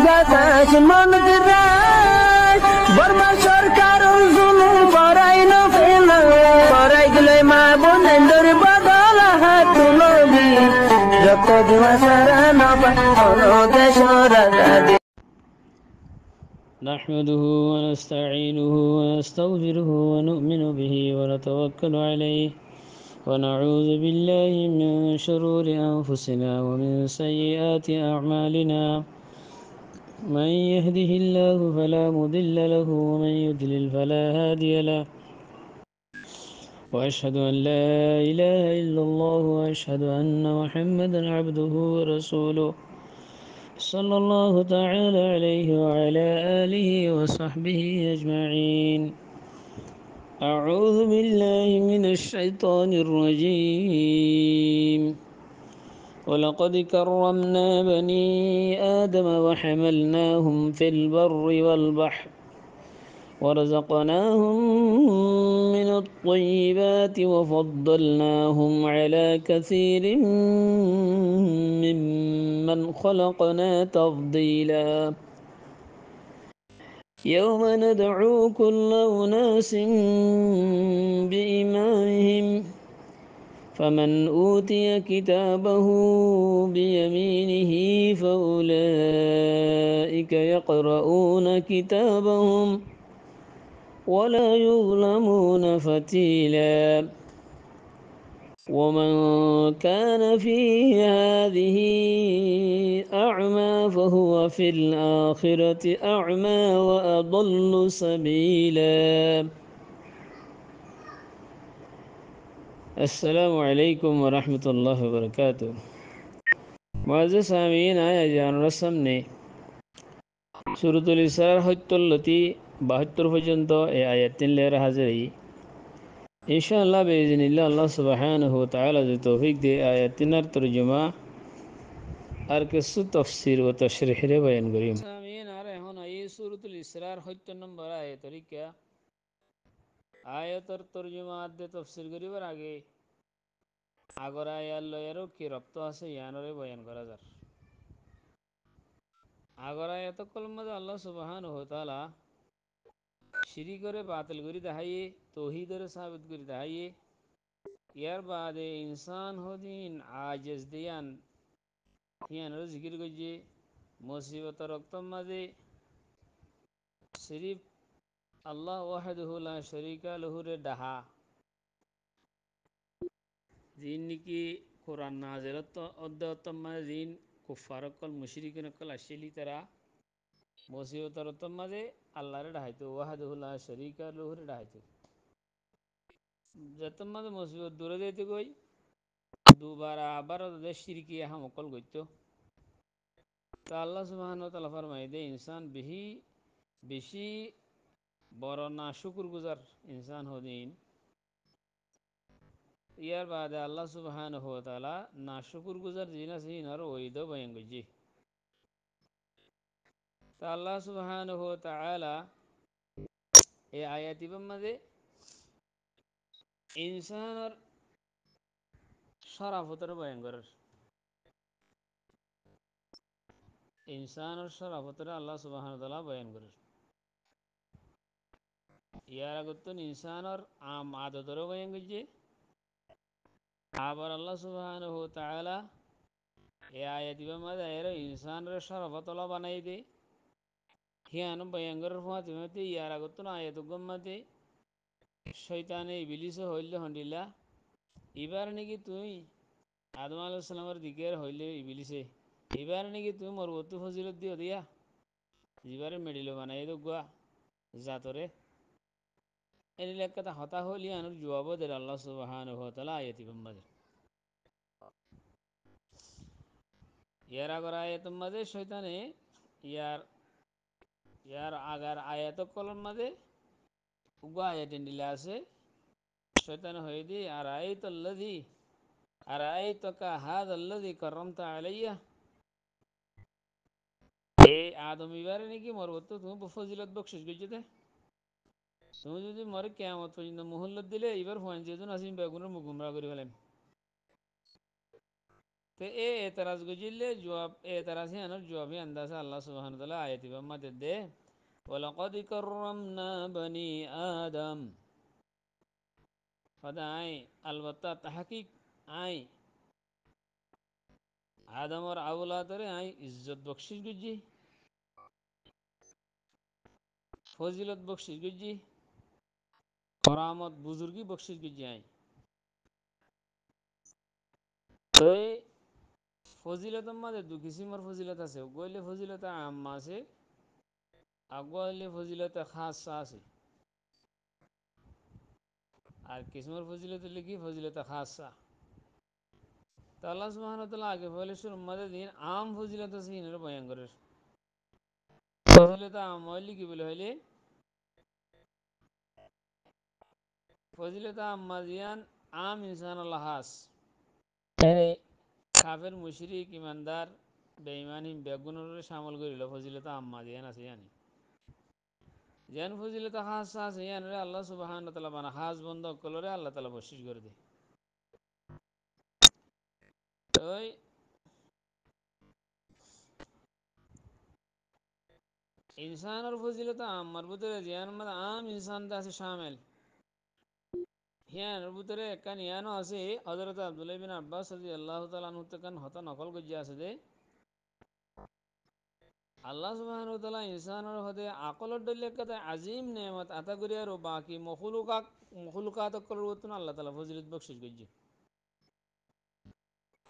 বাতাস মনত রায় বর্মা সরকার জুলুম করাই না ফেলা করাই গেলে মা বোনের বদল হাত নবী রক্ত দেওয়া সারা না পায় দেশ রাজা نحمده ونستعينه ونستغفره ونؤمن به ونتوكل عليه ونعوذ بالله من شرور أنفسنا ومن سيئات أعمالنا من يهده الله فلا مضل له ومن يضلل فلا هادي له وأشهد أن لا إله إلا الله وأشهد أن محمدا عبده ورسوله صلى الله تعالى عليه وعلى آله وصحبه أجمعين. أعوذ بالله من الشيطان الرجيم. ولقد كرمنا بني آدم وحملناهم في البر والبحر ورزقناهم من الطيبات وفضلناهم على كثير ممن خلقنا تفضيلا. يوم ندعو كل أناس بإمامهم فمن أوتي كتابه بيمينه فأولئك يقرؤون كتابهم ولا يظلمون فتيلا. ومن كان في هذه أعمى فهو في الآخرة أعمى وأضل سبيلا. السلام عليكم ورحمة الله وبركاته. معزز سامعين آیا جان رسم نے সূরাতুল ইসরার 72 পর্যন্ত এই আয়াতটি লের হাজিরি ইনশাআল্লাহ বিইজনিল্লাহ আল্লাহ সুবহানাহু ওয়া তাআলা যে তৌফিক দিয়ে আয়াতটির তরজমা আর কিছু তাফসীর ও তাশরীহ রে বয়ান করিম। সামিন আর এখন এই সূরাতুল ইসরার 70 নম্বর আয়াতের কি আয়াতের তরজমা আর তাফসীর করিবার আগে আগর আয়াত লয়েরও কি রপ্ত আছে ইয়ানরে বয়ান করা যার। আগর আয়াত কলমে আল্লাহ সুবহানাহু ওয়া তাআলা শিরিক করে বাতিল করে দেখাইয়ে তৌহিদের সাবিত করে দেখাইয়ে ইয়ার বাদে ইনসান হদিন আজেজ দিয়ান হিয়ানর জিকির করছে মুসিবত রক্তম মাঝে সিরিফ আল্লাহ ওয়াহদাহু লা শারীকা লাহুরে ডাহা যিন নাকি কোরআন নাজিলত অধ্যতম মাঝে যিন কুফারকল মুশরিকিনকল আসিলি তারা মুসিবত রক্তম মাঝে আল্লাহরে ডাহাইতো ওয়াহদাহু লা শারীকা লাহুরে ডাহাইতো যতম মাঝে মুসিবত দূরে দিতে কই দুবারা আবার দেশ শিরকি আহা মকল গইতো তা আল্লাহ সুবহানাহু ওয়া তাআলা ফরমায় দে ইনসান বেশি বড় না শুকর গুজার ইনসান হদিন ইয়ার বাদে আল্লাহ সুবহানাহু ওয়া তাআলা না শুকর গুজার জিনা সিনার ওইদ বয়ান গজি তা আল্লাহ সুবহানাহু ওয়া তাআলা এই আয়াতিবার মাঝে ইনসানের শরাফতের বয়ান করার ইনসানের শরাফতের আল্লাহ সুবহানাহু ওয়া তাআলা বয়ান করার ইয়ার আগত ইনসানের আম আদতের বয়ান গজি আবার আল্লাহ সুবহানাহু ওয়া তাআলা এই আয়াতিবার মাঝে এর ইনসানের শরাফতলা বানাই দে হিয়ান বয়ান করার ফাতিমাতে ইয়ার আগত আয়াত গম্মাতে শয়তানে ইবলিস হইল হন্ডিলা এবার নাকি তুই আদম আলাইহিস সালামের দিকের হইলে ইবলিসে এবার নাকি তুই মোর ওতু ফজিলত দিও দিয়া জিবারে মেডিল বানাই দো গুয়া জাতরে এর লেখাটা হতা হলি আনুর জবাব দে আল্লাহ সুবহানাহু ওয়া তাআলা আয়াতি বম্মাদে ইয়ার আগর আয়াতের মাঝে শয়তানে ইয়ার আগার আয়াত কলম মাঝে উগা আয়াত দিলা আছে শয়তান হয়ে দি আর আইতাকা হাযাল্লাযী কাররামতা আলাইয়া এ আদম ইবারে নাকি মরবত তুমি ফজিলত বকশিশ গইতে তুমি যদি মরে কিয়ামত পর্যন্ত মুহল্লত দিলে এবার ফোন যেজন আসিম বেগুনের মুখ গুমরা করে ফেলেন তে এ এতরাজ গুজিলে জবাব এতরাজ হি আনার জবাব হি আন্দাজে আল্লাহ সুবহানাহু ওয়া তাআলা আয়াতি বাম্মাতে দে ওয়ালাকাদ কাররামনা বনি আদম ফাদা আই আলবাত্তা তাহকিক আই আদমর আওলাদরে আই ইজ্জত বখশিশ গুজি ফজিলত বখশিশ গুজি করামত বুজুর্গি বখশিশ গুজি আই তো ফজিলতর মাঝে দু কিসিমের ফজিলত আছে গইলে ফজিলত আম্মা আছে আগলে ফজিলত খাসা আছে আর কিসমের ফজিলত লিখি ফজিলত খাসা তো আল্লাহ সুবহানাহু ওয়া তাআলা আগে বলে শুরু মাঝে দিন আম ফজিলত আছে ইনের বয়ান করে ফজিলত আম হইলে কি বলে হইলে ফজিলত আম্মা জিয়ান আম ইনসান আল্লাহ হাস কাফের মুশরিক ইমানদার বেঈমান বেগুনের শামিল করিল ফজিলত আম্মা জিয়ান আছে জানি যেন ফজিলত খাস আছে ইয়ান রে আল্লাহ সুবহানাহু ওয়া তাআলা বানা খাস বন্ধ কলরে আল্লাহ তাআলা বশিশ করে দেয় ওই ইনসানের ফজিলত আম্মার ভিতরে জিয়ান মানে আম ইনসান আছে শামিল হিয়ানের ভিতরে কান ইয়ানো আছে হযরত আব্দুল্লাহ ইবনে আব্বাস রাদিয়াল্লাহু তাআলা আনহু কান হতা নকল গজ্জা আছে দে আল্লাহ সুবহানাহু ওয়া তাআলা ইনসানের হদে আকলর দলিল কথা আজিম নেমত আতা করি আর বাকি মখলুকাত কলরতন আল্লাহ তাআলা ফজিলত বখশিশ গজ্জি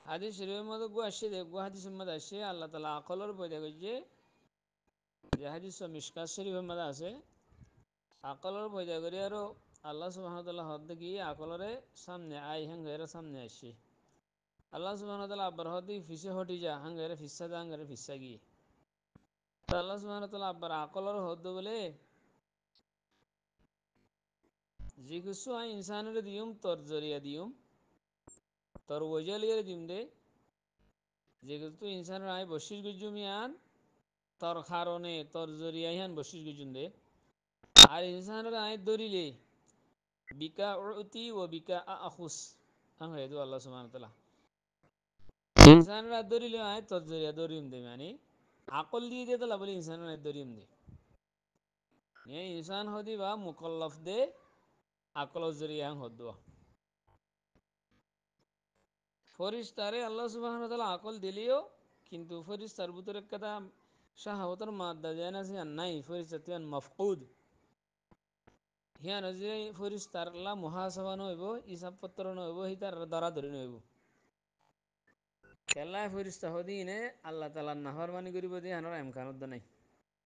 হাদিস শরীফের মধ্যে গো আসছে দে গো হাদিসের মধ্যে আসছে আল্লাহ তাআলা আকলর পয়দা গজ্জি যে হাদিস মিশকাত শরীফের মধ্যে আছে আকলর পয়দা করি আর আল্লাহ সুবহানাহু ওয়া তাআলা হদ কি আকলরে সামনে আই হাঙ্গের সামনে আসছে আল্লাহ সুবহানাহু ওয়া তাআলা আবার হদি ফিসে হটি যা হাঙ্গের ফিসা দা হাঙ্গের ফিসা গিয়ে আল্লাহ সুবহানাহু ওয়া তাআলা আবার আকলর হদ বলে যে কিছু আই ইনসানের দিয়ম তোর জরিয়া দিয়ম তোর ওজালিয়ার দিম দে যে কিছু ইনসানের আই বশিস গুজুমিয়ান তোর কারণে তোর জরিয়া হান বশিস গুজুম দে আর ইনসানের আই দরিলে বিকা উতি ও বিকা আখুস হাঙ্গে দু আল্লাহ সুবহানাহু ওয়া তাআলা ইনসানের আই দরিলে আই তোর জরিয়া দরিম দে মানে আকল দিয়ে দে তো বলে ইনসানের আই দরিম দে ইনসান হদি বা মুকল্লফ দে আকল জরিয়া হদ ফরিস্তারে আল্লাহ সুবহানাহু ওয়া তাআলা আকল দিলিও কিন্তু ফরিস্তার ভিতরে একটা শাহাওয়াতের মাদ্দা যেন আছে নাই ফরিস্তাতিয়ান মাফকুদ হিয়ান যে ফরিস্তার আল্লাহ মুহাসাবা নইব হিসাব পত্র নইব হিতার দ্বারা ধরে নইব খেলায় ফরিস্তা হদিনে আল্লাহ তাআলা নাফরমানি করিব দিয়ে হানোর ইমকানত নাই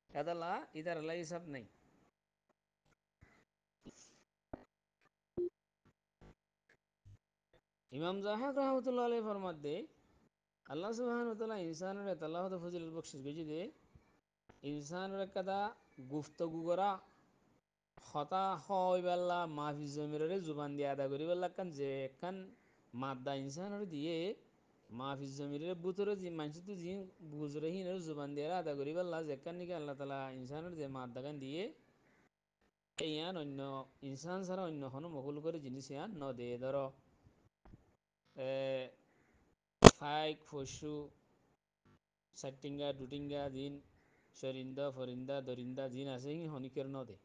কাদালা ইতার আল্লাহ হিসাব নাই ইমাম জাহাক রাহমাতুল্লাহ আলাইহি ফরমাত দে আল্লাহ সুবহানাহু ওয়া তাআলা ইনসানের তাআলা ফজিলত বখশিশ গজি দে ইনসানের কাদা গুফতগু করা হতা হইবাল্লা মাহফিজ জমিরে জুবান দিয়ে আদা করিবাল্লা কান যে কান মাদ্দা ইনসানের দিয়ে মাহফিজ জমিরে বুতরে যে মানুষ তো যে বুজরে হিনের জুবান দিয়ে আদা করিবাল্লা যে কান নিকে আল্লাহ তাআলা ইনসানের যে মাদ্দা কান দিয়ে ইয়ান অন্য ইনসান ছাড়া অন্য কোনো মকুল করে জিনিস ইয়ান ন দে ধরো ফাইক পশু সাটিঙ্গা ডুটিঙ্গা জিন সরিন্দা ফরিন্দা দরিন্দা জিন আছে হনিকের ন দে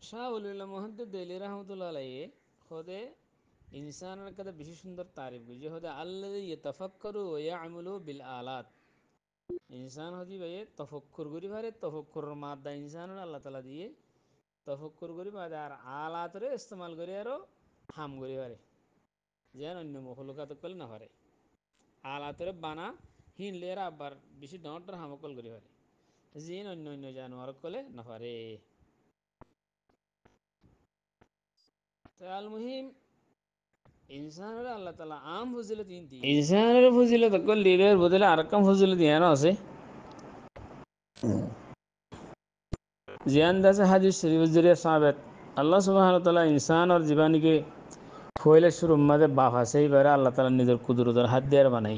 শাহ ওলিউল্লাহ মুহাদ্দিদ দেলি রহমতুল্লাহ আলাইহি খোদে ইনসানের কাছে বেশি সুন্দর তারিফ বুঝে হদে আল্লাযী ইয়াতাফাক্কারু ওয়া ইয়ামালু বিল আলাত ইনসান হদি ভাই তফাক্কুর করি পারে তফাক্কুরের মাদ্দা ইনসানের আল্লাহ তাআলা দিয়ে তফাক্কুর করি পারে আর আলাতরে ইস্তেমাল করি আরো হাম করি পারে যেন অন্য মখলুকাত কল না পারে আলাতরে বানা হিন লেরা আবার বেশি ডর হামকল করি পারে জিন অন্য অন্য জানোয়ার কলে না পারে আল মুহিম ইনসানের আল্লাহ তাআলা আম ফজিলত ইনতি ইনসানের ফজিলত কল লিলের বদলে আরকাম ফজিলত ইয়ানো আছে জিয়ান দাসে হাদিস শরীফ জরিয়া সাহাবাত আল্লাহ সুবহানাহু ওয়া তাআলা ইনসান আর জীবানী के ফয়লে শুরু মাঝে বাফা সেই বারে আল্লাহ তাআলা নিজের কুদরতের হাত দিয়ে বানাই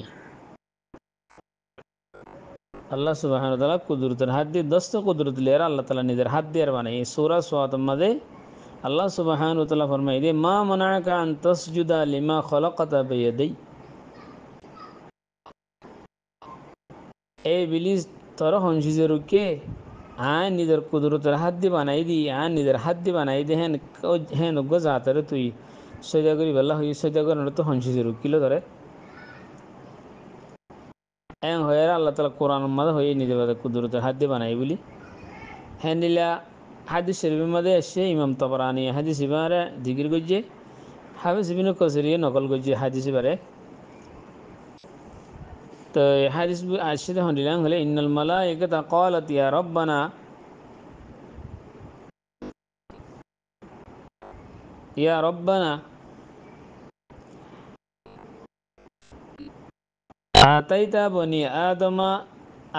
আল্লাহ সুবহানাহু ওয়া তাআলা কুদরতের হাত দিয়ে দস্ত কুদরত লিয়ে আল্লাহ তাআলা নিজের হাত দিয়ে বানাই সূরা সাদ মাঝে আল্লাহ সুবহানাহু ওয়া তাআলা ফরমায় দে মা মানাআকা আন তাসজুদা লিমা খলাকাতা বিয়াদি, এই বিলিস তোর হনসিজে রুকে আয় নিজের কুদরতের হাত দিয়ে বানাই দি, আয় নিজের হাত দিয়ে বানাই দি হেন হেন গো জাতরে তুই সজা করি বেলা হই সজা করার তো হনসিজে রুকিল ধরে এং হয়ে আল্লাহ তালা কোরআন মাঝে হয়ে নিজের কুদরতের হাত দিয়ে বানাই বলি হ্যাঁ নিলা হাদিস শরীফের মধ্যে এসে ইমাম তবরানি হাদিস ইবারে জিকির করছে হাফিজ ইবনে কসিরিয়ে নকল করছে হাদিস ইবারে। তো হাদিস আসছে তখন দিলাম হলে ইন্নাল মালাইকাতা ক্বালাত ইয়া রাব্বানা ইয়া রাব্বানা আতাইতা বনি আদমা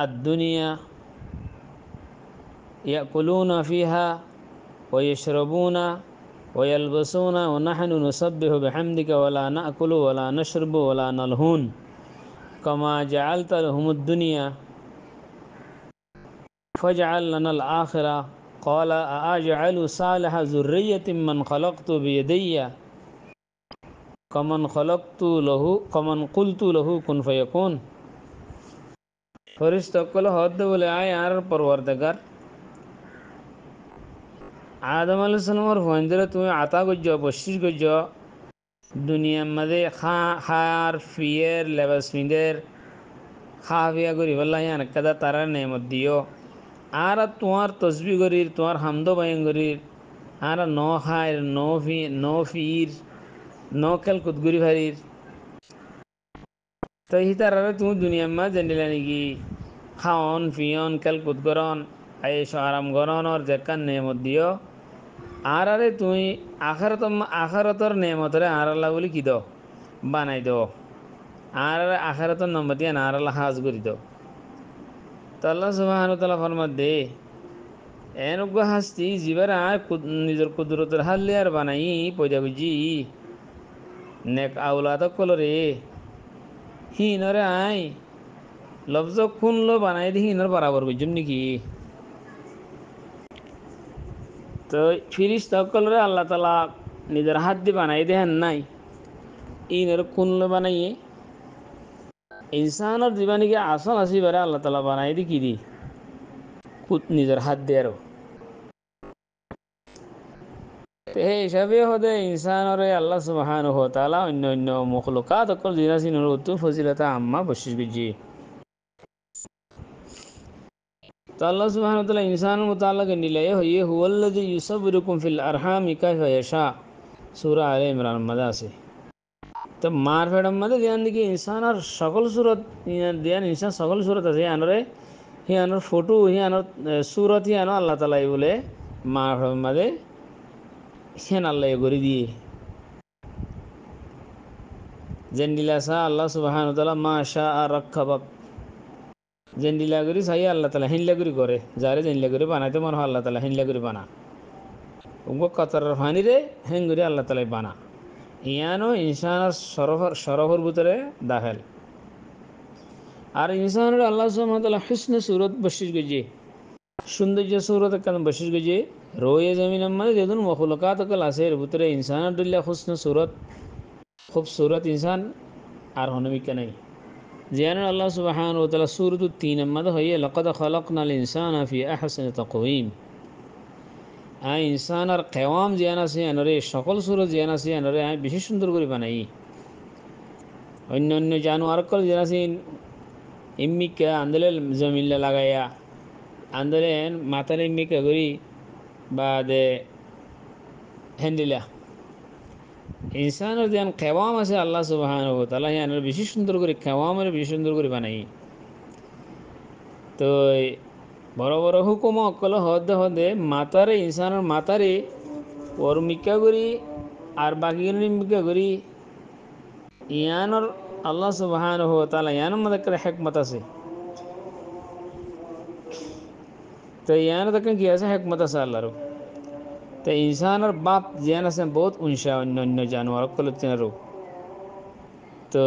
আদ-দুনিয়া ইয়াকুলুনা ফিহা ওয়া ইয়াশরাবুনা ওয়া ইয়ালবাসুনা ওয়া নাহনু নুসাব্বিহু বিহামদিকা ওয়া লা না'কুলু ওয়া লা নাশরাবু ওয়া লা নালহুন কামা জাআলতা লাহুমুদ দুনিয়া ফাজআল লানাল আখিরা ক্বালা আ'আজআলু সালিহা যুররিয়্যাতিন মান খালাকতু বিয়াদাইয়া কামান কুলতু লাহু কুন ফায়াকুন। ফেরেশতাগুলো হদ বলে আয় আর পরওয়ারদিগার আদম আলাইহিস সালামের ফয়ন্দরে তুমি আতা গজ্জ বশির গজ্জ দুনিয়ার মাঝে খার ফিয়ের লেবাস ফিন্দের খা ফিয়া করি বললাই আনকাদা তারা নেমত দিও আর তোমার তসবি করির তোমার হামদ বায়ন করির আর ন খায় ন ফির ন খেল কুদগুরি ভারির তো হি তারা তুমি দুনিয়ার মাঝে জানিলা নাকি খাওন ফিয়ন খেল কুদগরন আয়েশ আরাম গরন আর জেকান নেমত দিও আর আরে তুই আখারতর নেমতরে আর আল্লাহ বলি কি দো বানাই দো আর আখারতর নম্বর দিয়ে আর আল্লাহ হাজ করি দো। তো আল্লাহ সুবহানাহু ওয়া তাআলা ফরমাত দে এনগ্য হাস্তি জীবের আর নিজের কুদরতের হাল্লে আর বানাই পয়দা বুঝি নেক আউলাদ কলরে হিনরে আয় লফজ কোন লো বানাই দি হিনর বরাবর বুঝুম নাকি। তো ফিরিস্তা কলরে আল্লাহ তালা নিজের হাত দিয়ে বানাই দেন নাই ইনের কোন লো বানাইয়ে ইনসানের জীবনীকে আসল আসিবারে আল্লাহ তালা বানাই দি কি দি নিজের হাত দিয়ে আরো সেই হিসাবে হদে ইনসানরে আল্লাহ সুবহানাহু ওয়া তাআলা অন্য অন্য মখলুকাত অকল জিনাসিনের উত্তর ফজিলতা আম্মা বশিস গুজি। তো আল্লাহ সুবহানাহু ওয়া তাআলা ইনসানের মুতাল্লাক নিলে হইয়ে হুয়াল্লাযী ইউসাব্বিরুকুম ফিল আরহামি কাইফা ইয়াশা সূরা আলে ইমরান মধ্যে আছে। তো মার ফেডম মধ্যে ধ্যান দিকে ইনসানের সকল সুরত ধ্যান ইনসান সকল সুরত আছে আনরে হি আনর ফটো হি আনর সুরত হি আনো আল্লাহ তাআলা বলে মার ফেডম মধ্যে সেন আল্লাহ করে দিয়ে জেন্ডিলা সা আল্লাহ সুবহানাহু ওয়া তাআলা মা শা আর রাক্কাবাক জেন্ডিলা করি চাই আল্লাহ তাআলা হিনলা করি করে যারে জেন্ডিলা করে বানাইতে মনে হয় আল্লাহ তাআলা হিনলা করে বানা উঙ্গ কাতার ফানি রে হেন করে আল্লাহ তাআলা বানা ইয়ানো ইনসানের সরফর ভিতরে দাখেল আর ইনসানের আল্লাহ সুবহানাহু ওয়া তাআলা হুসনে সুরত বশিস গজি সৌন্দর্য সুরত কান বশিস গজি রোয়ে জমিন মানে যেদিন মখলুকাত কল আছে এর ভিতরে ইনসানের দিল্লা হুসনে সুরত খুবসুরত ইনসান আর হনমিকা নাই জিয়ান আল্লাহ সুবহানাহু ওয়া তাআলা সূরাত 3 মধ্যে হইয়ে লাকাদ খালাকনাল ইনসানা ফি আহসানি তাকওয়িম আই ইনসান আর কিয়াম জিয়ান আছে আনরে সকল সূরত জিয়ান আছে আনরে আই বেশি সুন্দর করে বানাই অন্য অন্য জানোয়ার কল জিয়ান আছে ইম্মিকা আন্দলে জমিন লাগায়া আন্দলে মাথার ইম্মিকা করি বাদে হ্যান্ডিলা ইনসানের যেন কেওয়াম আছে আল্লাহ সুবহানাহু ওয়া তাআলা ইয়ানের বেশি সুন্দর করে কেওয়ামের বেশি সুন্দর করে বানাই। তো বড় বড় হুকুম অকল হদে হদে মাতারে ইনসানের মাতারে ওর মিকা করি আর বাকিগুলি মিকা করি ইয়ানোর আল্লাহ সুবহানাহু ওয়া তাআলা ইয়ানোর মধ্যে একটা হিকমত আছে। তো ইয়ানোর দেখেন কি আছে হিকমত আছে আল্লাহর। তো ইনসানের বাপ জিয়ান আছে বহুত উনসা অন্য অন্য জানোয়ার কলতিনারও তো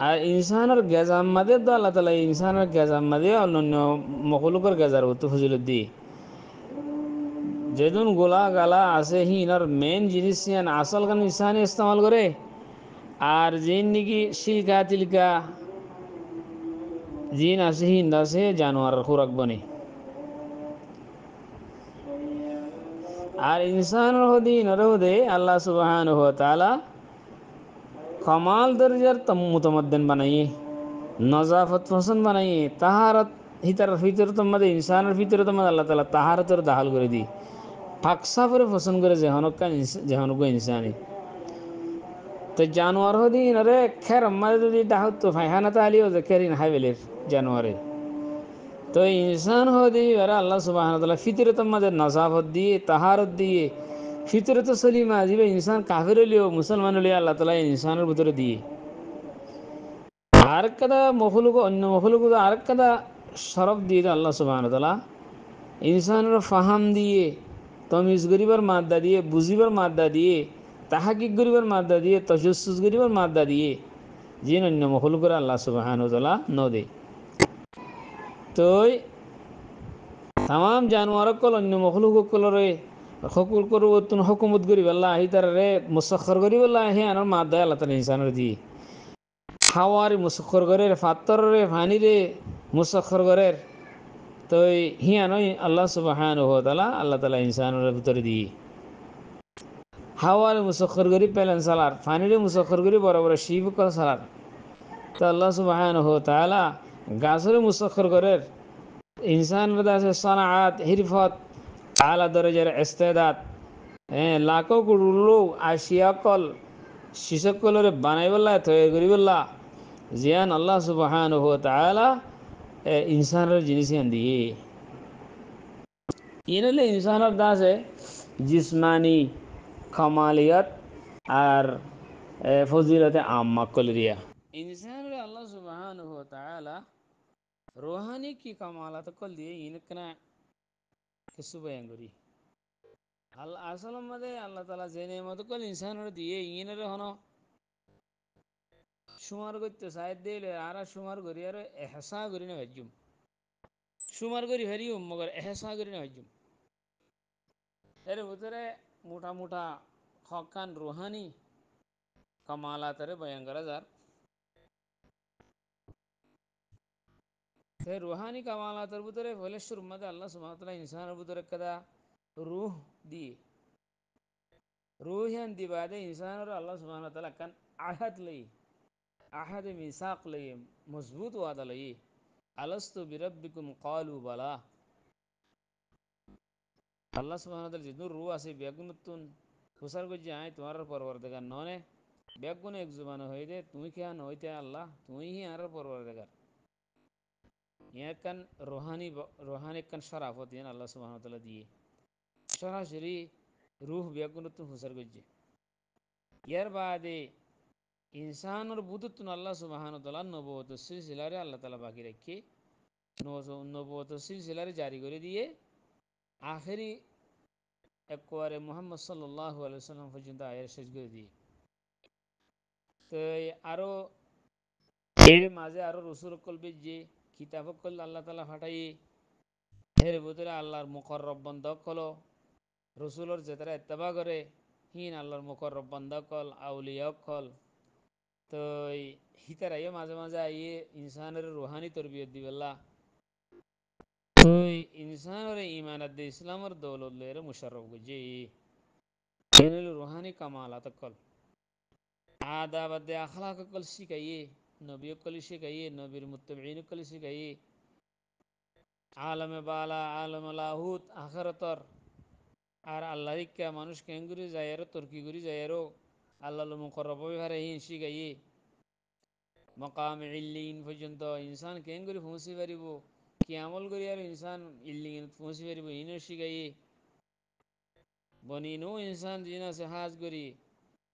আর ইনসানের গেজাম মাদে তো আল্লাহ তাআলা ইনসানের গেজাম মাদে অন্য অন্য মখলুকের গেজার উত্তর ফজিলত দি যেদিন গোলা গালা আছে হিনার মেন জিনিস ইয়ান আসল কান ইনসানি ইস্তেমাল করে আর জিন নাকি শিলকা তিলকা জিন আছে হিন্দ আছে জানোয়ার খুরাক বনে আর ইনসানের হদি নরহদে আল্লাহ সুবহানাহু ওয়া তাআলা কমাল দরজার মুতমাদ্দিন বানাইয়ে নজাফত পছন্দ বানাইয়ে তাহারত হিতার ভিতরে তোমাদের ইনসানের ভিতরে তোমাদের আল্লাহ তাআলা তাহারতের দাহাল করে দি ফাকসাফরে পছন্দ করে যেহনক ইনসানি তো জানোয়ার হদি নরে খের আমাদের যদি ডাহত তো ফাইহানা তালিও যে খেরিন হাইবেলের জানোয়ারে তো ইনসান হদি এরা আল্লাহ সুবহানাহু ওয়া তাআলা ফিতরত আমাদের নজাফত দিয়ে তাহারত দিয়ে ফিতরত সলিমা জিবে ইনসান কাফির হলিও মুসলমান হলিও আল্লাহ তাআলা ইনসানের ভিতরে দিয়ে আরেক কাদা মখলুক অন্য মখলুক আরেক কাদা শরফ দিয়ে আল্লাহ সুবহানাহু ওয়া তাআলা ইনসানের ফাহাম দিয়ে তমিজ গরিবার মাদ্দা দিয়ে বুঝিবার মাদ্দা দিয়ে তাহাকিক গরিবার মাদ্দা দিয়ে তজস্সুস গরিবার মাদ্দা দিয়ে জিন অন্য মখলুকের আল্লাহ সুবহানাহু ওয়া তাআলা ন দে তো তাম জানোয়ার কল অন্য মখলুক কলরে সকল করব তুন হুকুমত গরিব আল্লাহ আহি তারে মুসাখর গরিব আল্লাহ আহি আনার মাদ্দা আল্লাহ তাআলা ইনসানের দিয়ে হাওয়ারে মুসাখর গরের ফাত্তরে ফানিরে মুসাখর গরের তো হিয়ানই আল্লাহ সুবহানাহু ওয়া তাআলা আল্লাহ তাআলা ইনসানের ভিতরে দিয়ে হাওয়ারে মুসাখর গরি পেলেন সালার ফানিরে মুসাখর গরি বড় বড় শিব কল সালার তো আল্লাহ সুবহানাহু ওয়া তাআলা গাছরে মুসাখর গরের ইনসানের দাসে সানাআত হিরফত আলা দরজার ইস্তেদাদ লাখো কুড়ুলো আশিয়া কল শিশকলরে বানাইবল্লা তৈরি করিবল্লা জিয়ান আল্লাহ সুবহানাহু ওয়া তাআলা ইনসানের জিনিস দিয়ে ইনলে ইনসানের দাসে জিসমানি কামালিয়ত আর ফজিলতে আম্মা কলরিয়া ইনসানের আল্লাহ সুবহানাহু ওয়া তাআলা রোহানি কি কামালাত কল দিয়ে ইনকনা কিছু বয়ান করি আল্লাহ আসল মধ্যে আল্লাহ তাআলা যে নেমত কল ইনসানের দিয়ে ইনের হন সুমার করতে সাইড দিলে আর সুমার করি আর এহসা করি না ভাজ্যুম সুমার করি হারিও মগর এহসা করি না ভাজ্যুম এর ভিতরে মোটা মোটা হকান রুহানি কামালাতরে বয়ান করা যার সেই রুহানি কামালাতের ভিতরে ফলেশ্বর মধ্যে আল্লাহ সুবহানাহু ওয়া তাআলা ইনসানের ভিতরে কাদা রুহ দিয়ে রুহান দিবাদে ইনসানের আল্লাহ সুবহানাহু ওয়া তাআলা কান আহাদ লই আহাদ মিসাক লই মজবুত ওয়াদা লই আলাস্তু বিরাব্বিকুম ক্বালু বালা আল্লাহ সুবহানাহু ওয়া তাআলা জিদুর রূহ আছে বেগুনতুন হুসার গজি আয় তোমার পরওয়ারদিগার ননে বেগুন এক জুবান হইদে তুমি কি আন হইতে আল্লাহ তুমি হি আর পরওয়ারদিগার ইয়াকান রোহানি কান শরাফত ইয়ান আল্লাহ সুবহানাহু ওয়া তাআলা দিয়ে সরাসরি রূহ বেগুনতুন হুসার গজি ইয়ার বাদে ইনসানের বুদুতুন আল্লাহ সুবহানাহু ওয়া তাআলা নবুয়ত সিলসিলারে আল্লাহ তাআলা বাকি রাখি নবুয়ত সিলসিলারে জারি করে দিয়ে আখেরি একবারে মুহাম্মদ সাল্লাল্লাহু আলাইহি ওয়াসাল্লাম পর্যন্ত আয়ের শেষ করে দিয়ে তো আরো এর মাঝে আরো রসুল কলবে যে কিতাব কল আল্লাহ তাআলা ফাটাই এর ভিতরে আল্লাহর মুকররব বান্দা কল রসুলের যেতারা ইত্তেবা করে হিন আল্লাহর মুকররব বান্দা কল আউলিয়া কল তো হিতারা মাঝে মাঝে আইয়ে ইনসানের রুহানি তরবিয়ত দিবেল্লা তো ইনসানের ইমানাত দে ইসলামের দৌলত লয়ের মুশাররফ গজি এনল রুহানি কামালাত কল আদাব দে আখলাক কল শিখাইয়ে নবী কল শিখাইয়ে নবীর মুত্তাবিঈন কল শিখাইয়ে আলমে বালা আলম লাহুত আখিরাতর আর আল্লাহ ইচ্ছা মানুষ কেঙ্গুরি যায় আর তর্কি গুরি যায় আর আল্লাহ মুকররব হারে হিন শিখাইয়ে মকাম ইল্লিন পর্যন্ত ইনসান কেঙ্গুরি পৌঁছি পারিব কি আমল করি আর ইনসান ইল্লিন পৌঁছি পারিব ইনও শিখাইয়ে বনি নো ইনসান জিনা সে হাজ করি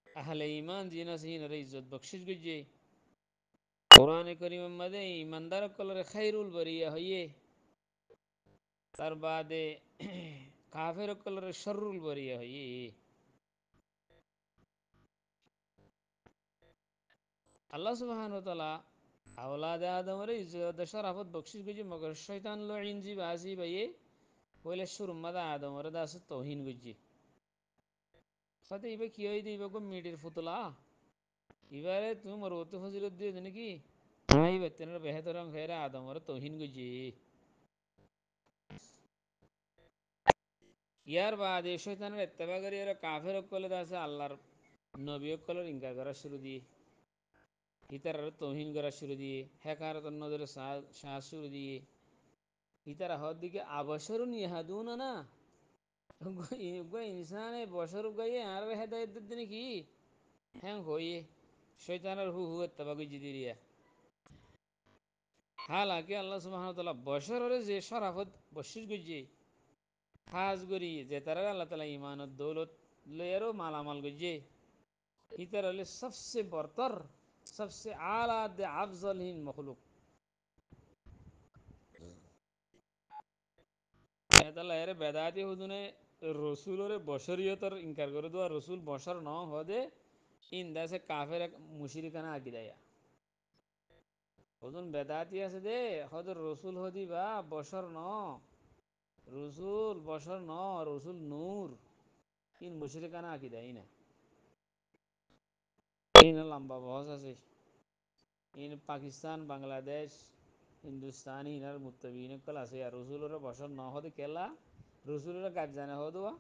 আহলে ইমান জিনা সে হিনরে ইজ্জত বখশিশ গজে কোরআনে করিম মধ্যে ইমানদার কলরে খাইরুল বরিয়া হইয়ে তার বাদে কাফের কলরে শররুল বরিয়া হইয়ে আল্লাহ সুবহানাহু ওয়া তাআলা আওলাদ আদমরে ইজ্জত শরাফত বখশিশ গজে মগর শয়তান লঈন জি বাজি ভাইয়ে পইলে সুরমাদা আদমরে দাস তহিন গুজি সাথে ইবে কি হই দিবে গো মিডির ফুতলা এবারে তুমি মরুতে ফজিলত দিয়ে নাকি এই বেতনের বেহতরম ফেরা আদমরে তহিন গুজি ইয়ার বাদে শয়তানের ইত্তেবা করি এরা কাফের কলে দাসে আল্লাহর নবী কলের ইনকার করা শুরু দিয়ে ইতার তহিন করা শুরু দিয়ে হেকারত নজরে শ্বাস শুরু দিয়ে ইতারা হর দিকে আবসরুন ইহাদুনা না ইনসানে বসর গাইয়ে আর হেদায়ত দিনে কি হ্যাঁ হইয়ে শয়তানের হু ইত্তেবা গুজি দিরিয়া হালাকি আল্লাহ সুবহানাহু ওয়া তাআলা বশরের যে শরাফত বশির গুজি খাস গরি যে তারা আল্লাহ তাআলা ঈমানত দৌলত লয়েরও মালামাল গুজি ইতার হলে সবচেয়ে বরতর সবচেয়ে আলা দে আফজলহীন মখলুক এতালা এর বেদাতি হুদুনে রসুলরে বশরিয়তর ইনকার করে দেওয়া রসুল বশর ন হদে ইন দাসে কাফের মুশরিকানা আকি দেয়া হুদুন বেদাতি আছে দে হদ রসুল হদি বা বশর ন রসুল বশর ন রসুল নূর ইন মুশরিকানা আকি দেয় না ইন লম্বা বহস আছে ইন পাকিস্তান বাংলাদেশ হিন্দুস্তানি ইনার মুত্তাবিন কল আছে আর রসুলের বছর ন হদে কেলা রসুলের গাছ জানে হদুয়া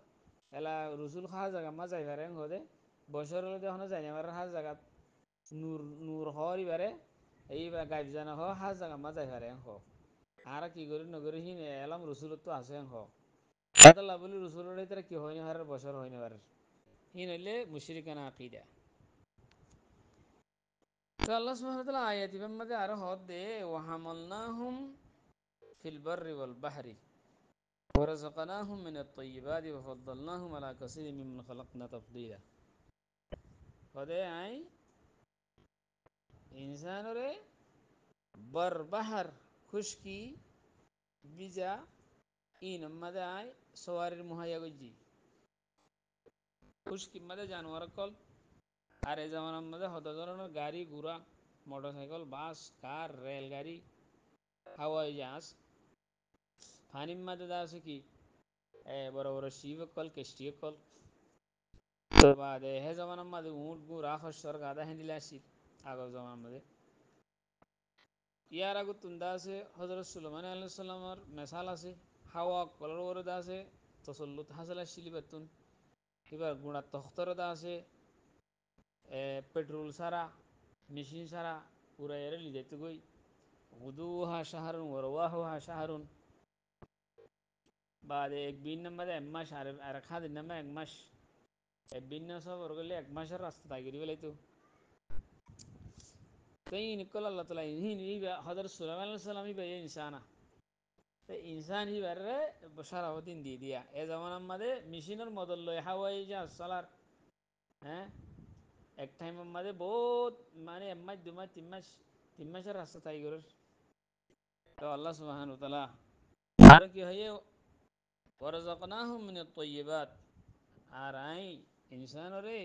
এলা রসুল খাওয়া জায়গা মা যাই পারে হদে বছর হলে দেখো যাই আমার হাজ জায়গা নূর নূর হরি বারে এই গাছ জানে হ হাজ জায়গা মা যাই পারে হ আর কি করি নগরী হিন এলাম রসুলত তো আছে হ আদাল্লাহ বলি রসুলের তারা কি হয়নি হারের বছর হয়নি পারে হিন হইলে মুশরিকানা আকিদা তো আল্লাহ সুবহানাহু ওয়া তাআলা আয়াতি মধ্যে আরো হদ দে ওয়া হামালনাহুম ফিল বাররি ওয়াল বাহরি ওয়া রাযাকনাহুম মিনাত তাইয়্যিবাতি ওয়া ফাদ্দালনাহুম আলা কাসীরিম মিম্মান খালাকনা তাফদীলা হদে আই ইনসানরে বার বাহার খুশকি বিজা ইন মধ্যে আই সওয়ারির মুহাইয়া গজি খুশকি মধ্যে জানোয়ার কল আর এই জামানার মধ্যে হত ধরনের গাড়ি ঘোড়া মোটরসাইকেল বাস কার রেলগাড়ি হাওয়াই জাহাজ পানির মধ্যে দা আছে কি বড় বড় শিব কল কেষ্টি কল বাদে হে জামানার মধ্যে উঁট গুড়া খসর গাদা হ্যান্ডিলে আসি আগর জামানার মধ্যে ইয়ার আগত তুন্দা আছে হজরত সুলেমান আলাইহিস সালামের মেসাল আছে হাওয়া কলর বড় দা আছে তসল্লুত হাসিল আসিলি বেতুন এবার গুড়া তখতর দা আছে পেট্রোল সারা মেশিন সারা পুরা এর লিজাইতে গই গুদুহা শাহরুন ওরওয়াহুহা শাহরুন বাদে এক বিন নাম্বার এক মাস আর খাদিন নাম্বার এক মাস এক বিন সব ওর গেলে এক মাসের রাস্তা তাই করি বেলাই তো তাই নিকল আল্লাহ তালা ইন হজরত সুলাইমান আলাইহিস সালাম ই ভাই ইনসানা তো ইনসান হি বারে সারাহদিন দিয়ে দিয়া এ জামানার মধ্যে মেশিনের মদল লয় হাওয়াই জাহাজ চলার হ্যাঁ এক টাইমের মধ্যে বহুত মানে এক মাস দু মাস তিন মাসের রাস্তা তাই করে তো আল্লাহ সুবহানাহু ওয়া তাআলা আর কি হয় ওয়ারাযাকনাহুম মিনাত তাইয়্যিবাত আর আই ইনসানরে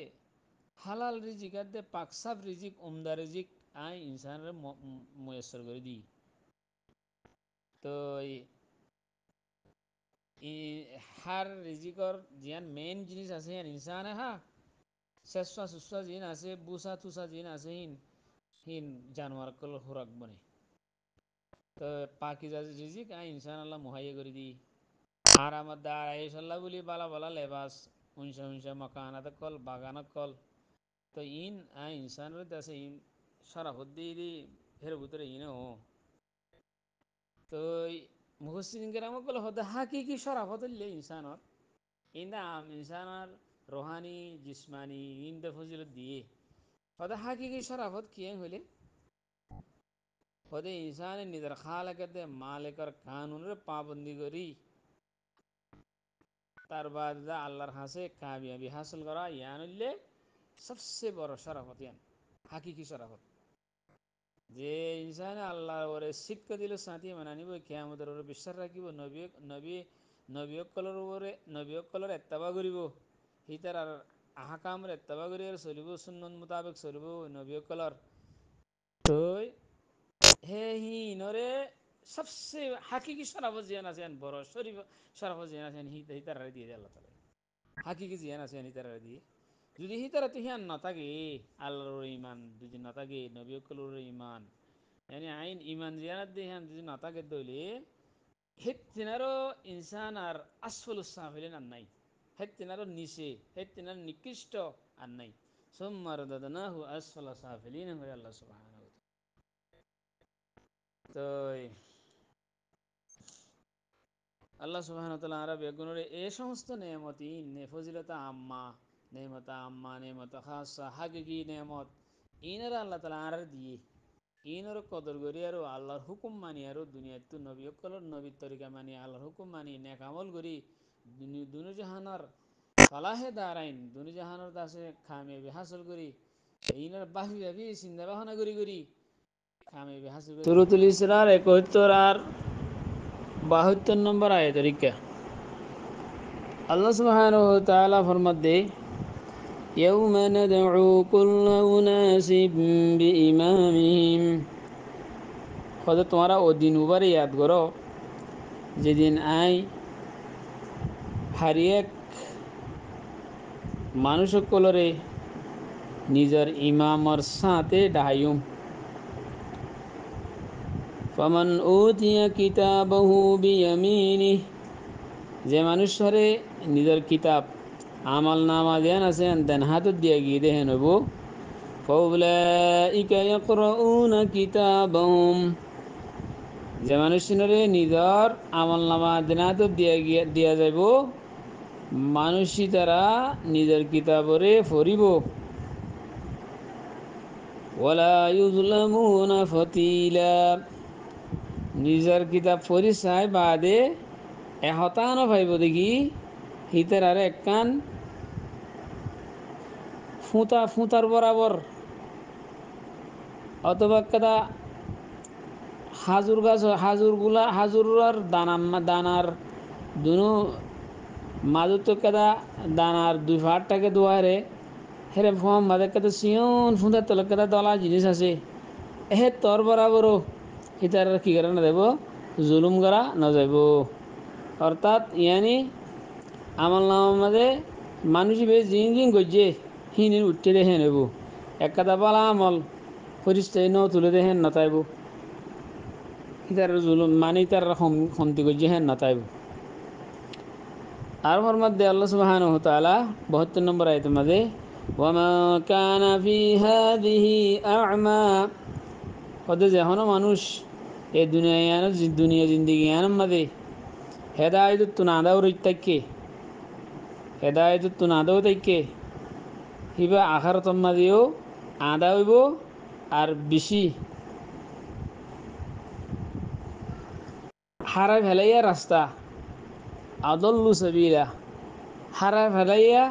হালাল রিজিক আর দে পাকসাব রিজিক উমদা রিজিক আই ইনসানরে মুয়াসসর করে দি তো হার রিজিকর জিয়ান মেইন জিনিস আছে ইনসানে হা শেষা সুসা জিন আছে বুসা তুসা জিন আছে হিন হিন জানোয়ার কল হোরাক বনে তো পাকিজা রিজিক আই ইনসান আল্লাহ মুহাইয়া করে দি আর আমার দাঁড় আইসাল্লাহ বলি বালা বালা লেবাস উনসা উনসা মকানাত কল বাগানত কল তো ইন আই ইনসানের দাসে ইন সারাফদ্দি দি ফের ভিতরে ইনে ও তো মুহসিন কেরাম কল হতে হাকিকি শরাফত ইনসানর ইন্দা ইনসানর রোহানি জিসমানি ইন্দা ফজিলত দিয়ে হতে হাকিকি শরাফত কিয়ে হইলে হতে ইনসানে নিজের খালাকাতে মালিকার কানুনের পাবন্দি করি তার বাদ আল্লাহর হাসে কামিয়াবি হাসিল করা ইয়ান হইলে সবচেয়ে বড় শরাফত ইয়ান হাকিকি শরাফত যে ইনসানে আল্লাহর ওরে শিক্ষা দিল সাথী মানে নিব কিয়ামতের ওরে বিশ্বাস রাখিব নবী নবী নবীকলর ওরে নবীকলর এত্তাবা করিব হিতার আর আহকামর এত্তাবা করি আর চলিব সুন্নত মোতাবেক চলিব নবীকলর তো হে হি ইনরে সবচেয়ে হাকিকি শরাফ জিয়ান আছেন বড় শরীফ শরাফ জিয়ান আছেন হিতারা দিয়ে দেয় আল্লাহ তালা হাকিকি জিয়ান আছেন হিতারা দিয়ে যদি হিতারা তো হিয়ান না থাকে আল্লাহর ইমান যদি না থাকে নবী কলুর ইমান yani আইন ইমান জিয়ানাত দিয়ে হিয়ান যদি না থাকে দইলে হেত্তিনারও ইনসান আর আসফলুস সাফিলিন আর নাই হেত্তিনারও নিচে হেত্তিনার নিকৃষ্ট আর নাই সুম্মা রাদাদনাহু আসফালা সাফিলিন হয়ে আল্লাহ সুবহানাহু ওয়া তাআলা। তো আল্লাহ সুবহানাহু ওয়া তাআলা আরব বেগুনের এই সমস্ত নেয়ামতি ফজিলতা আম্মা নেমত খাসা হাকিকি নেমত ইনারা আল্লাহ তাআলা আর দিয়ে ইনর কদর করি আর আল্লাহর হুকুম মানি আর দুনিয়াত নবী অকলর নবীর তরিকা মানি আল্লাহর হুকুম মানি নেক আমল করি দুনু জাহানার ফালাহে দাঁড়াইন দুনু জাহানার দাসে খামিয়াবি হাসিল করি ইনার বাহি ভাবি চিন্তা ভাবনা করি খামিয়াবি হাসিল করি সূরাতুল ইসরার ৭১ আর ৭২ নম্বর আয়াত তরিকা আল্লাহ সুবহানাহু ওয়া তাআলা ফরমাতে ইয়াউমা নাদউ কুল্লা উনাসিম বিইমামিহিম খোদা তোমারা ও দিন উবারে ইয়াদ করো যেদিন আই হারিয়েক মানুষ কলরে নিজের ইমামর সাথে ডাহাইম ফামান উতিয়া কিতাবাহু বিয়ামিনিহি যে মানুষরে নিজের কিতাব আমল নামা দেন আছেন দেন হাতত দিয়ে গিয়ে দেখেন হবো ফাউলাইকা ইয়াকরাউনা কিতাবাহুম যে মানুষরে নিজের আমল নামা দেন হাতত দিয়া যাইব মানুষই তারা নিজের কিতাবরে ফরিব ওয়ালা ইউজলামুনা ফাতিলা নিজের কিতাব ফরি চাই বাদে এহতানো ভাইব দেখি হিতার আর একখান ফুতার বরাবর অথবা কাদা হাজুর দানার দুনো মাজুত কাদা দানার দুই ফাটটাকে দোয়ারে হেরে ফম বাদে কাদা সিয়ন ফুঁতার তলে কাদা দলা জিনিস আছে হে তোর বরাবরও হিতার কি করে না দেব জুলুম করা না যাব অর্থাৎ ইয়ানি আমল নামার মাঝে মানুষ বেশ জিন গজ্জে হিনির উঠতে দেখে নেব এক কাদা বালা আমল পরিষ্কার ন তুলে দেখেন না তাইব ইতার জুলুম মানে তার কমতি গজ্জে হেন না তাইব আর ওর মধ্যে আল্লাহ সুবহানাহু ওয়া তাআলা ৭২ নম্বর আয়াতের মধ্যে ওয়ামা কানা ফি হাযিহি আ'মা ওদের যেন মানুষ এই দুনিয়া জিন্দিগি আনার মধ্যে হেদায়ত না দাও রইতাকে হেদায়ত না দাও তাইকে হিবা আখারত মাঝেও আদা হইব আর বেশি হারাই ফেলাইয়া রাস্তা আদল্লু সাবিলা হারাই ফেলাইয়া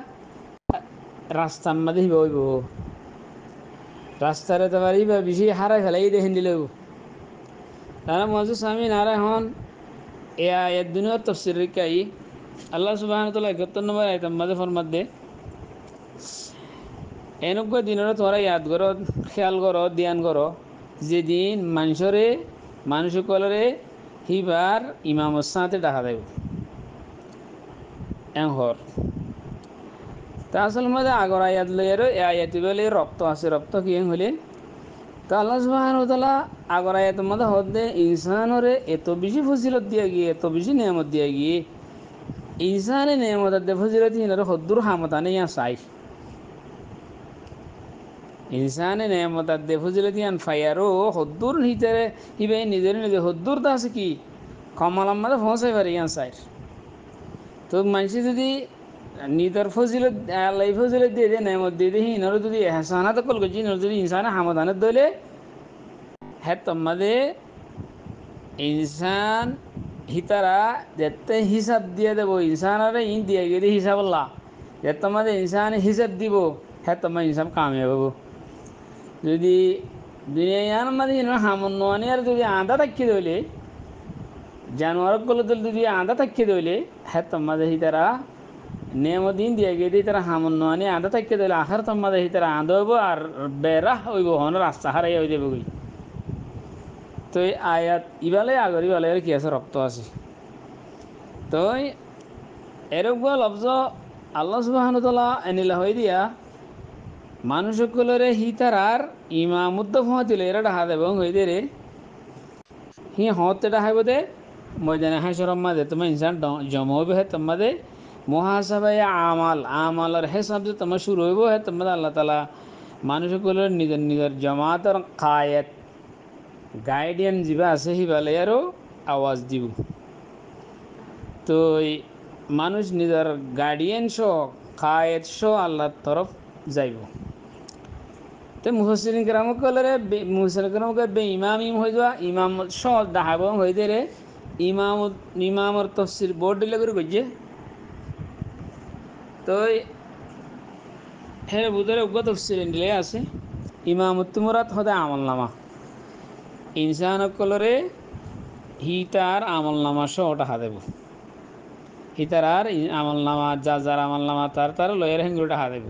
রাস্তার মাঝে হিবা হইব রাস্তার এতে পারিবা বেশি হারাই ফেলাই দেখেন দিলেও তারা মজুদ স্বামী নারায়ণ এর দুনিয়ার তফসির রেখাই আল্লাহ সুবহানাহু ওয়া তাআলা ৭১ নম্বর আয়াতের মাঝে ফরমাতে এনেকুৱা দিনৰে তোরা ইয়াদ করো খেয়াল করো ধ্যান করো যেদিন মানুষসকলরে হিবার ইমামর সাথে দেখা দেব এহর তা আসল মধ্যে আগর আয়াত লই আর এ আয়াতি বলে রক্ত আছে রক্ত কি হলে তা আল্লাহ সুবহানাহু ওয়া তাআলা আগর আয়াতের মধ্যে হদে ইনসানরে এত বেশি ফজিলত দিয়া গিয়ে এত বেশি নিয়ামত দিয়া গিয়ে ইনসানে নিয়ামত দে ফজিলত হিনারে হদ্দুর হামতানে ইয়া চাই ইনসানে নেমত দে ফজিলতি আন ফায়ারো হদ্দুর হিতারে হিবে নিজে হদ্দুর তা আছে কি কমলাম মাঝে পৌঁছাই পারে ইয়ান সাইড তো মানুষ যদি নিজের ফজিলত আল্লাহ ফজিলত দিয়ে দিয়ে নেমত দিয়ে দিয়ে হিনর যদি এহসানাত কল করছি যদি ইনসানে হামদানত দলে হ্যাঁ তোমাদে ইনসান হিতারা যেতে হিসাব দিয়ে দেবো ইনসানারে ইন দিয়ে গিয়ে হিসাব আল্লাহ যে তোমাদের ইনসানে হিসাব দিব হ্যাঁ তোমার ইনসান কামিয়াব হবো যদি দুনিয়ার মাঝে হামন নোয়ানি আর যদি আদা তাকিয়ে দইলে জানোয়ারগুলো যদি আদা তাকিয়ে দইলে হ্যাঁ তোমাদের হিতারা নেমদিন দিয়ে গিয়ে তারা হামন নোয়ানি আদা তাকিয়ে দইলে আখার তোমাদের হিতারা আদা হইব আর বেড়া হইব হন রাস্তা হারাই হয়ে যাবে তো তো এই আয়াত ইবালে আগর ইবালে কি আছে রক্ত আছে তো এরকম লফজ আল্লাহ সুবহানাহু ওয়া তাআলা এনিলা হই দিয়া মানুষ সকলরে হি তারার ইমামুদ্দ ফহতিলে এরা ডাহা দেব হই দে রে হি হতে ডাহাইব দে ময়দানে হাসরের মাঝে তোমার ইনসান জমা হইব হে তোমাদের মুহাসাবায়ে আমালের হিসাব যে তোমার শুরু হইব হে তোমাদের আল্লাহ তাআলা মানুষ সকলের নিজের নিজের জামাতের কায়েত গাইডিয়ান যা আছে হিবালে আরও আওয়াজ দিব তো মানুষ নিজের গার্ডিয়ান সহ কায়েত সহ আল্লাহর তরফ যাইব তো মুহসিন গ্রামকলরে মুহসিন গ্রামকে বে ইমাম হয়ে যাওয়া ইমাম সহ ডাহাব হয়ে দে রে ইমামর তফসির বোর্ড দিলে করে গজ্জে তো হে বুধরে উগ্র তফসির দিলে আছে ইমামুত্তুমরাত হদে আমল নামা ইনসান কলরে হি তার আমল নামা সহ ডাহা দেব হি তার আর আমল নামা যার আমল নামা তার লয়ের হেঙ্গুলো ডাহা দেব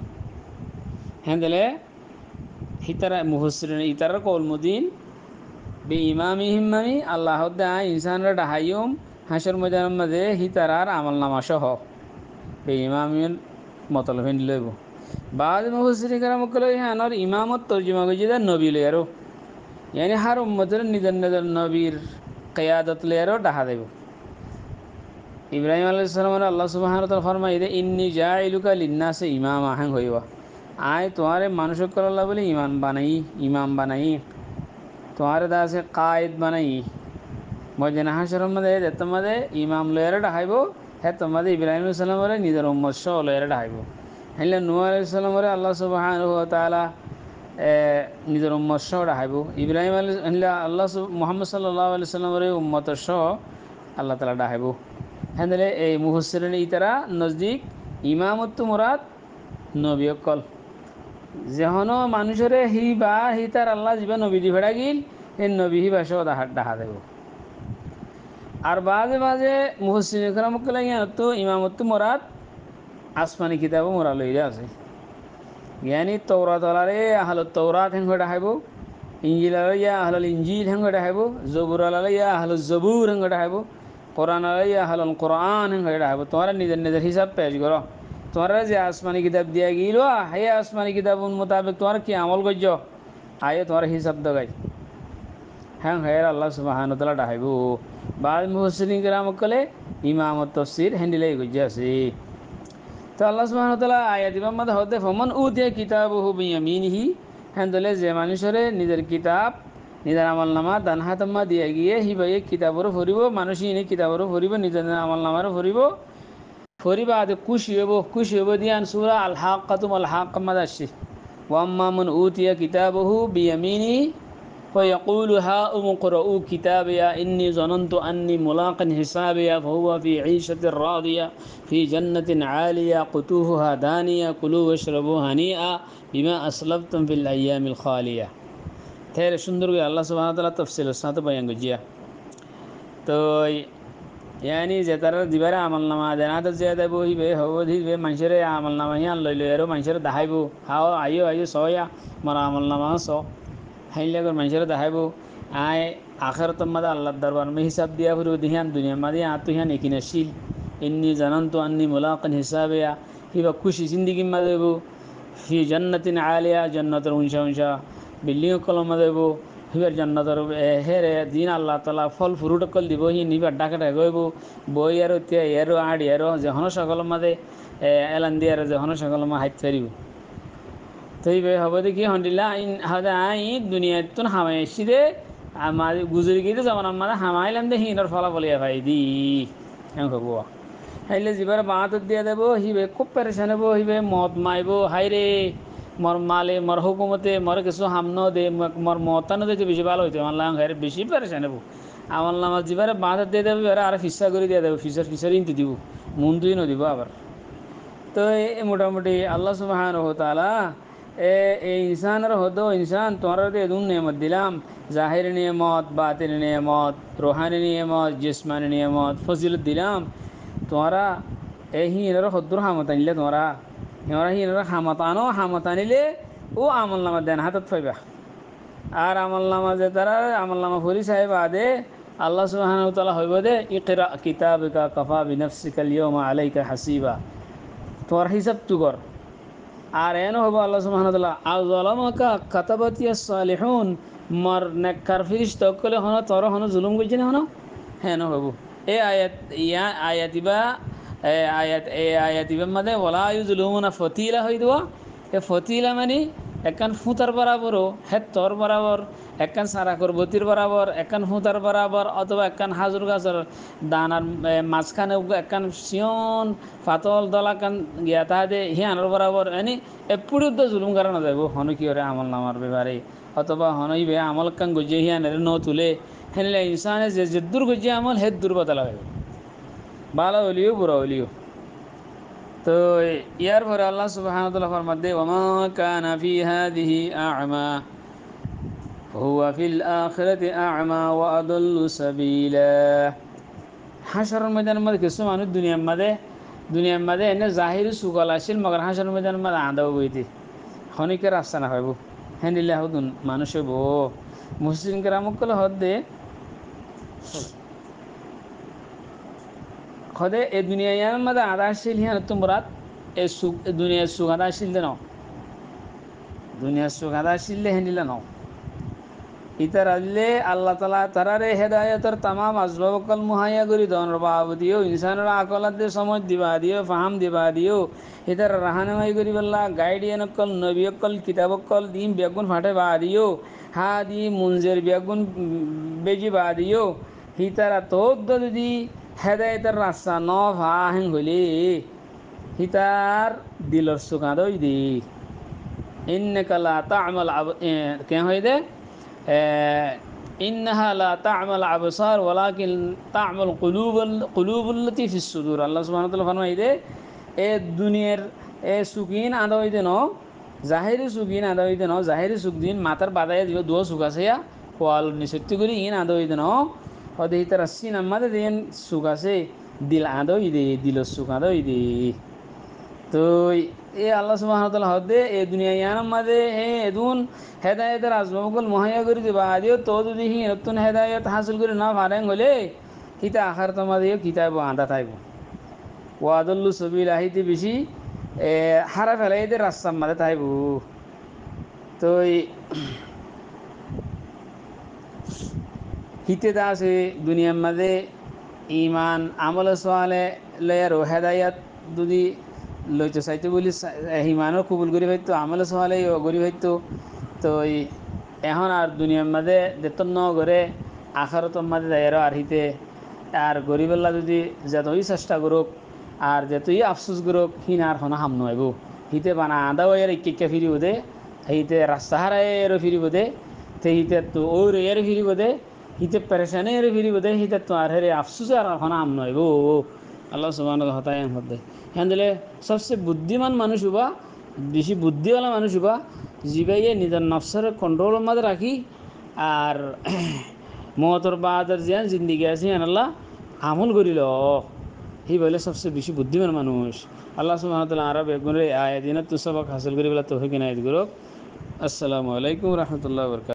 হ্যাঁ দিলে হিতারা মুহসিরিন ইতারা কৌলমুদ্দিন বে ইমামি হিম্মামি আল্লাহ ইনসানরা ডাহাইম হাসর ময়দানের মাঝে হিতারার আমল নামা সহ বে ইমামির মতলব লইব বাদ মুহসিরিন কারামকলে হানর ইমামত তর্জমা গজি দা নবী লয়ারো ইয়ানি হার উম্মতের নিজের নিজের নবীর কিয়াদত লয়ারো ডাহা দেব ইব্রাহিম আলাইহিস সালাম আল্লাহ সুবহানাহু ওয়া তাআলা ফরমাই দে ইন্নী জাইলুকা লিন্নাসি ইমামা হাং হইবা আয় তোমারে মানুষ করল্লা বলে ইমাম বানাই তোমারে দাসে কায়েদ বানাই ময়দানে হাসরের মধ্যে তোমাদের ইমাম লয়ারে ডাহাইব হ্যাঁ তোমাদের ইব্রাহিম আলাইহিস সালামরে নিজের উম্মত সহ লয়ারে ডাহাইব হ্যাঁ নূহ আলাইহিস সালামরে আল্লাহ সুবহানাহু ওয়া তাআলা নিজের উম্মত সহ ডাহাইব ইব্রাহিম আল্লাহ মুহাম্মদ সাল্লাল্লাহু আলাইহি সাল্লামরে উম্মত সহ আল্লাহ তাআলা ডাহাইব হ্যাঁ এই মুহসিরিন ইতারা নজদিক ইমামত মুরাদ নবী অকল যেহন মানুষরে হি তার আল্লাহ যা নবী দি ভেড়া গিল এই নবী হি বাসা ডাহা দেব আর বাজে বাজে মুহসিন ইকরামকে তো ইমামত মোরাদ আসমানি কিতাবও মোরা লইলে আছে জ্ঞানী তৌরাত আলারে আহল তৌরাত হেঙ্গ ডাহাইব ইঞ্জিল আলাইয়া আহল ইঞ্জিল হেঙ্গ ডাহাইব জবুর আলাইয়া আহল জবুর হেঙ্গ ডাহাইব কোরআন আলাইয়া আহল কোরআন হেঙ্গ ডাহাইব তোমার নিজের নিজের হিসাব পেশ করো তোমারা যে আসমানি কিতাব দিয়া গিল হে আসমানি কিতাব মোতাবেক তোমার কি আমল করছ আয়ে তোমার হিসাব দগাই হ্যাঁ হ্যাঁ আল্লাহ সুবহানাহু ওয়া তাআলা ডাহাইব বাদ মুহসিনিন কিরামকলে ইমামত তাফসীর হ্যান্ডিলাই গজ্জে আছে তো আল্লাহ সুবহানাহু ওয়া তাআলা আয়াত ইমামত হতে ফমান উতিয়া কিতাবুহু বিয়ামিনিহি হ্যান্ডলে যে মানুষরে নিজের কিতাব নিজের আমল নামা দান হাতম্মা দিয়ে গিয়ে হিবাই কিতাবরও ভরিব মানুষই এনে কিতাবরও ভরিব নিজের আমল নামারও ভরিব ফরিবাদ খুশি হইব দিয়ান সূরা আল হাক্কাতুম আল হাক্কা মাদাসি ওয়াম্মা মান উতিয়া কিতাবাহু বিয়ামিনি فيقول هاؤم اقرءوا كتابيا إني ظننت أني ملاق حسابيا فهو في عيشة راضية في جنة عالية قطوفها دانية كلوا واشربوا هنيئا بما أسلفتم في الأيام الخالية تير সুন্দর করে আল্লাহ সুবহানাহু ওয়া তাআলা তাফসীরের সাথে বয়ান গজিয়া তো यानी जे तार दिबारे आमल नामा देना तो जे देबो हिबे होबो हिबे मानसरे आमल नामा हियान लइलो एरो मानसरे दाहाइबो हाओ आयो सोया मर आमल नामा सो हाइले कर मानसरे दाहाइबो आय आखिर तम्मादा अल्लाह दरबार में हिसाब दिया फिर दिहान दुनिया मादे आतु हियान एकिनशील इन्नी जननतु अन्नी मुलाकिन हिसाबिया हिबा खुशी जिंदगी मादेबो फी जन्नतिन आलिया जन्नतर उंशा बिल्डिंग कलम मादेबो হিবার জান্নাতর হেরে দিন আল্লাহ তালা ফল ফুরুট অকল দিব হি নিবার ডাকে ডাকে গইব বই আর তিয়া এরো আড় এরো যখন সকল মাদে এলান দিয়ে আর যখন সকল মা হাইত ফারিব তো এই হব দেখি হন্ডিলা হাদা আই দুনিয়াতুন হামাই এসছি দে আমার গুজরি গিয়ে যেমন আমার হামাইলাম দে হিনর ফলাফলিয়া ভাই দি হ্যাঁ হবো হাইলে যিবার বাঁহাতত দিয়া দেব হিবে খুব পেরেশান হব হিবে মদ মাইব হাইরে মর মালে মর হুকুমতে মর কিছু হামনো দে মর মতানো দেখে বেশি ভালো হইতো আমার লাং হাইরে বেশি পেরেশান হব আমার নামাজ যিবারে বাঁহাতত দিয়ে দেবে এবার আর ফিসা করে দিয়ে দেবে ফিসার ইনতে দিব মুন্তুই নদিব আবার তো এই মোটামুটি আল্লাহ সুবহানাহু ওয়া তাআলা এই ইনসানের হতো ইনসান তোমার এদুন নিয়ামত দিলাম জাহির নিয়ামত বাতিল নিয়ামত রুহানি নিয়ামত জিসমানি নিয়ামত ফজিলত দিলাম তোমরা এই হিনর হদ্দুর হামত আনিলে তোমরা হিনর হামত আনো হামত আনিলে ও আমল নামা দেন হাতত পাইবা আর আমল নামা যে তারা আমল নামা ফুরি সাহেব আদে আল্লাহ সুবহানাহু ওয়া তাআলা হইব দে ইকরা কিতাবিকা কাফা বিনাফসিকা আল-ইয়াওমা আলাইকা হাসিবা, তোর হিসাব তু কর। আর এন হবো আল্লাহ সুবহানাহু ওয়া তাআলা আল যালামাকা কাতাবাতিয়াস সালিহুন, মার নেককার ফেরেশতা কলে হন তোর হন জুলুম কইছে না হন হেন হবো। এই আয়াত আয়াতিবা আয়াতিবা মানে ওলা ইউজলুমুনা ফতিলা হই দেওয়া। এ ফতিলা মানে একখান ফুতার বরাবরও হেত্তর বরাবর, একখান সারাকর বতির বরাবর, একখান ফুতার বরাবর, অথবা একখান হাজুর গাছের দানার মাঝখানে একখান সিয়ন পাতল দলাকান গিয়া তাহাতে হিয়ানোর বরাবর এনে এপুড়িত জুলুম কারণ যাইব হন কি ওরে আমল নামার ব্যাপারে, অথবা হনইবে আমল কান গজিয়ে হিয়ানের ন তুলে হেনলে ইনসানে যে যেদুর গজিয়ে আমল হেদ দূর বদলা হইব, ভালো হলিও বুড়া হলিও। তো ইয়ার পরে আল্লাহ সুবহানাহু ওয়া তাআলা ফরমাতে ওয়ামা কানা ফি হাযিহি আ'মা হুয়া ফিল আখিরাতি আ'মা ওয়া আদাল্লু সাবিলা। হাশরের ময়দানের মধ্যে কিছু মানুষ দুনিয়ার মাঝে এনে জাহিরি সুগল আসিল, মগর হাশরের ময়দানের মধ্যে আঁদাও বইতে খনিকের রাস্তা না পাইব হেন দিলে হতুন মানুষে বো মুসলিম কেরামক কলে হদ দে খদে এ দুনিয়ার মধ্যে আদা আসছিল হিয়ান তোমরা এই সুখ দুনিয়ার সুখ আদা আসছিল ন, দুনিয়ার সুখ আদা আসছিল হেনিলে ন ইতার আল্লে আল্লাহ তালা তারারে হেদায়তর তামাম আসবাবকল মুহাইয়া করি দনের বাব দিও, ইনসানের আকলাত দিয়ে সময় দিবা দিও, ফাহাম দিবা দিও, ইতার রাহানামাই করি বললা গাইডিয়ান অকল নবী অকল কিতাব অকল দিন বেগুন ফাটে বা দিও, হা দি মুঞ্জের বেগুন বেজি বা দিও, হিতারা তোদ যদি হেদায়তের রাস্তা ন ভাহেন হইলে হিতার দিলর সুখাদই দি ইন্নাকা লা তা'মাল কে হই দে ইন্নাহা লা তা'মাল আবসার ওয়ালাকিন তা'মাল কুলুবুল্লাতি ফিস সুদূর। আল্লাহ সুবহানাহু ওয়া তাআলা ফরমাই দে এ দুনিয়ার এ সুকিন আদা হইতে ন জাহেরি সুকিন আদা হইতে ন, জাহেরি সুখ দিন মাথার বাদায় দিব দো সুখ আছে ইয়া কোয়াল নিসত্তি করি ইন আদা হইতে ন হদে হিতার আসি নামাদে দেন সুখ আছে দিল আদা হইদে দিল সুখ আদা হইদে। তো এ আল্লাহ সুবহানাহু ওয়া তাআলা হদে এ দুনিয়া ইয়ানার মাঝে হে এদুন হেদায়েতের আজমাবকল মুহাইয়া করে দিবা আদিও তো যদি হি নতুন হেদায়েত হাসিল করে না পারেন হলে কিতা আখার তোমাদেও কিতাব আদা থাকব ওয়াদুল্লু সবিল আহিতে বেশি হারা ফেলাইদের রাস্তার মাঝে থাকব। তো হিতে দা আছে দুনিয়ার মাঝে ইমান আমল সোয়ালে লয়ার ও হেদায়াত যদি লইতে চাইতে বলি ইমানও কবুল করি ভাইতো আমল সোয়ালে গরি ভাইতো। তো এখন আর দুনিয়ার মাঝে দেতন ন করে আখারতর মাঝে যাইয়ারও আর হিতে আর গরিবেল্লা যদি যতই চেষ্টা করুক আর যতই আফসোস করুক হিন আর হনা হাম নইব হিতে বানা আদাও এর ইকে ফিরিব দে হিতে রাস্তা হারায় এরও ফিরিব দে তে হিতে তো ওর এর ফিরিব দে হিতে পেরেশানি এর ফিরিব দে হিতে তো আর হেরে আফসোস আর হনা হাম নইব। আল্লাহ সুবহানাহু ওয়া তাআলা হতে হ্যাঁ দিলে সবচেয়ে বুদ্ধিমান মানুষ হবা বেশি বুদ্ধিওয়ালা মানুষ হবা জিবাইয়ে নিজের নফসের কন্ট্রোলের মধ্যে রাখি আর মতর বাদের যে জিন্দিগি আছে আল্লাহ আমল করিল হি বলে সবচেয়ে বেশি বুদ্ধিমান মানুষ। আল্লাহ সুবহানাহু ওয়া তাআলা আরব একগুণে আয়াতিনা তো সবক হাসিল করি বলে তৌফিক ইনায়াত করুক। আসসালামু আলাইকুম ওয়া রাহমাতুল্লাহি ওয়া বারাকাতুহু।